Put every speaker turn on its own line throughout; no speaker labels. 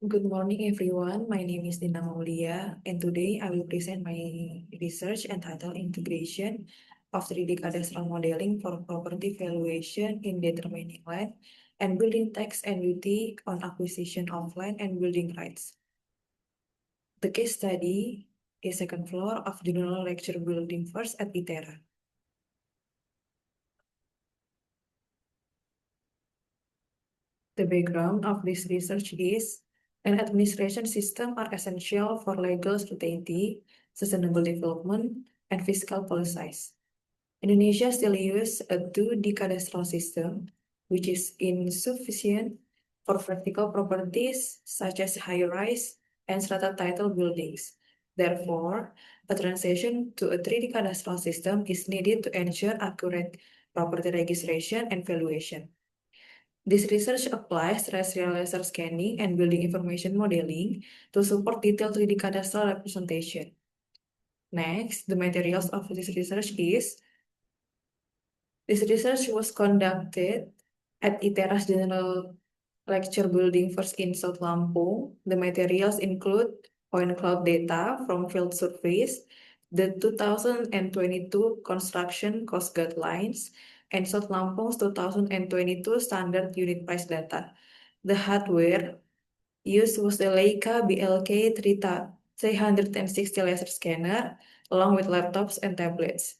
Good morning, everyone. My name is Dina Maulia, and today I will present my research entitled Integration of 3D Cadastral Modeling for Property Valuation in Determining Land and Building Tax and Duty on Acquisition of Land and Building Rights. The case study is second floor of General Lecture Building First at ITERA. The background of this research is an administration system are essential for legal certainty, sustainable development, and fiscal policies. Indonesia still uses a 2D cadastral system, which is insufficient for vertical properties such as high-rise and strata title buildings. Therefore, a transition to a 3D cadastral system is needed to ensure accurate property registration and valuation. This research applies terrestrial laser scanning and building information modeling to support detailed 3D cadastral representation. Next, the materials of this research is, this research was conducted at ITERA's General Lecture Building First in South Lampung. The materials include point cloud data from field surveys, the 2022 construction cost guidelines, and South Lampung's 2022 standard unit price data. The hardware used was the Leica BLK 360 laser scanner, along with laptops and tablets.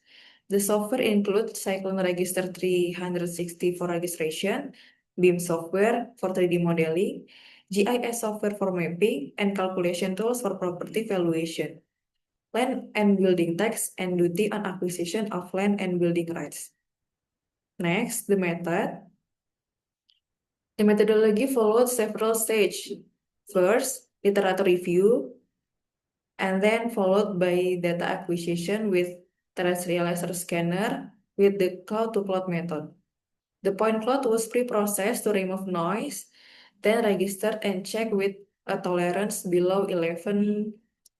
The software includes Cyclone Register 360 for registration, BIM software for 3D modeling, GIS software for mapping, and calculation tools for property valuation, land and building tax, and duty on acquisition of land and building rights. Next, the method. The methodology followed several stages. First, literature review, and then followed by data acquisition with terrestrial laser scanner with the cloud-to-cloud method. The point cloud was pre-processed to remove noise, then registered and checked with a tolerance below 11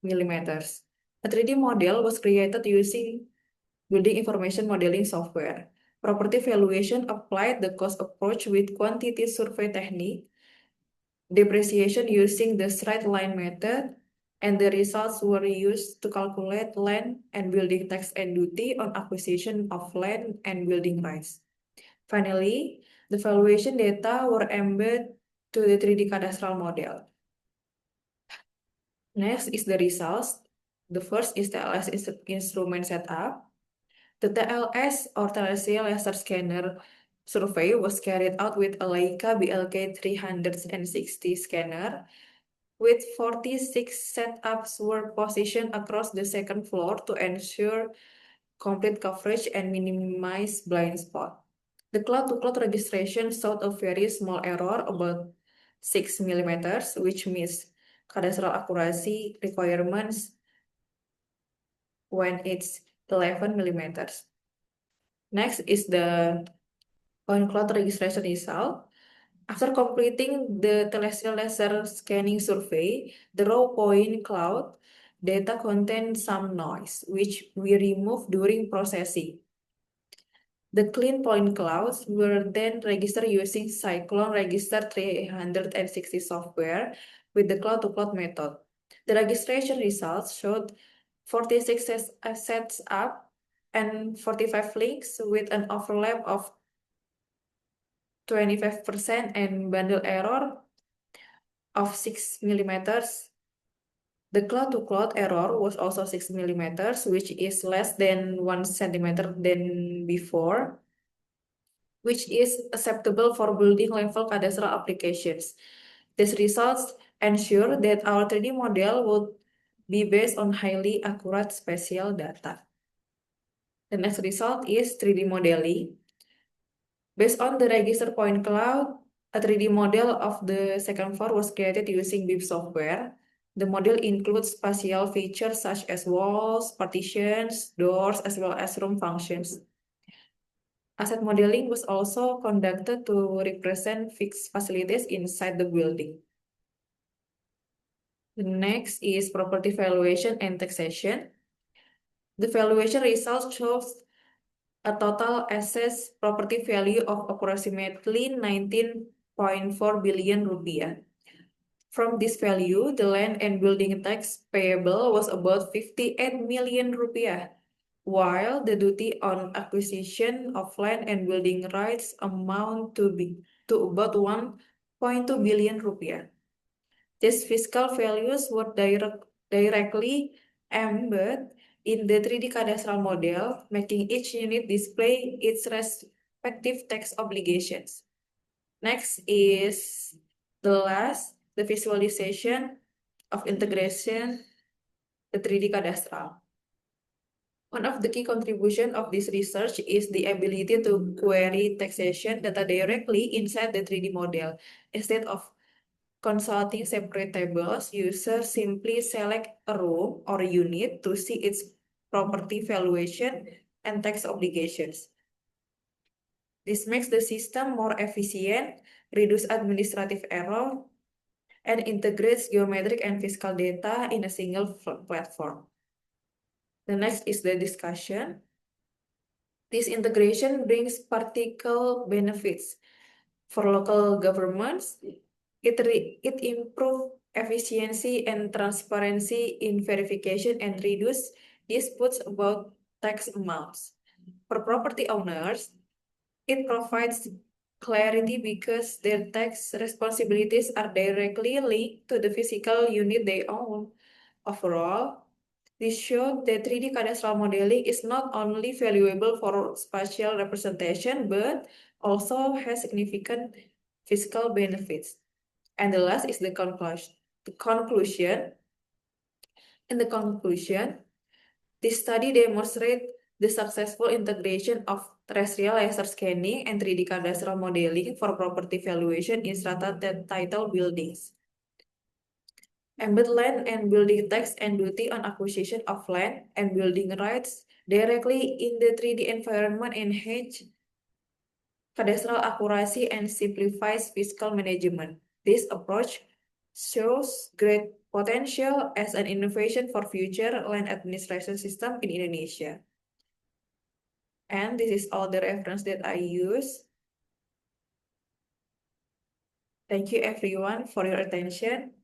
millimeters. A 3D model was created using building information modeling software. Property valuation applied the cost approach with quantity survey technique, depreciation using the straight line method, and the results were used to calculate land and building tax and duty on acquisition of land and building rights. Finally, the valuation data were embedded to the 3D cadastral model. Next is the results. The first is TLS instrument setup. The TLS or terrestrial laser scanner survey was carried out with a Leica BLK 360 scanner with 46 setups were positioned across the second floor to ensure complete coverage and minimize blind spot. The cloud-to-cloud registration showed a very small error, about 6 millimeters, which means cadastral accuracy requirements when it's 11 millimeters. Next is the point cloud registration result. After completing the terrestrial laser scanning survey, the raw point cloud data contained some noise, which we removed during processing. The clean point clouds were then registered using Cyclone Register 360 software with the cloud-to-cloud method. The registration results showed 46 sets up and 45 links with an overlap of 25% and bundle error of 6 millimeters. The cloud-to-cloud error was also 6 millimeters, which is less than 1 centimeter than before, which is acceptable for building level cadastral applications. These results ensure that our 3D model would be based on highly accurate spatial data. The next result is 3D modeling. Based on the register point cloud, a 3D model of the second floor was created using BIM software. The model includes spatial features such as walls, partitions, doors, as well as room functions. Asset modeling was also conducted to represent fixed facilities inside the building. The next is property valuation and taxation. The valuation results shows a total assessed property value of approximately 19.4 billion rupiah. From this value, the land and building tax payable was about 58 million rupiah, while the duty on acquisition of land and building rights amount to about 1.2 billion rupiah. These fiscal values were directly embedded in the 3D cadastral model, making each unit display its respective tax obligations. Next is the visualization of integration, the 3D cadastral. One of the key contributions of this research is the ability to query taxation data directly inside the 3D model. Instead of consulting separate tables, users simply select a room or unit to see its property valuation and tax obligations. This makes the system more efficient, reduce administrative error, and integrates geometric and fiscal data in a single platform. The next is the discussion. This integration brings practical benefits for local governments. It improves efficiency and transparency in verification and reduce disputes about tax amounts. For property owners, it provides clarity because their tax responsibilities are directly linked to the physical unit they own. Overall, this shows that 3D cadastral modeling is not only valuable for spatial representation, but also has significant fiscal benefits. And the last is the conclusion. In the conclusion, this study demonstrates the successful integration of terrestrial laser scanning and 3D cadastral modeling for property valuation in strata title buildings. Embed land and building tax and duty on acquisition of land and building rights directly in the 3D environment enhance cadastral accuracy and simplifies fiscal management. This approach shows great potential as an innovation for future land administration system in Indonesia. And this is all the reference that I use. Thank you everyone for your attention.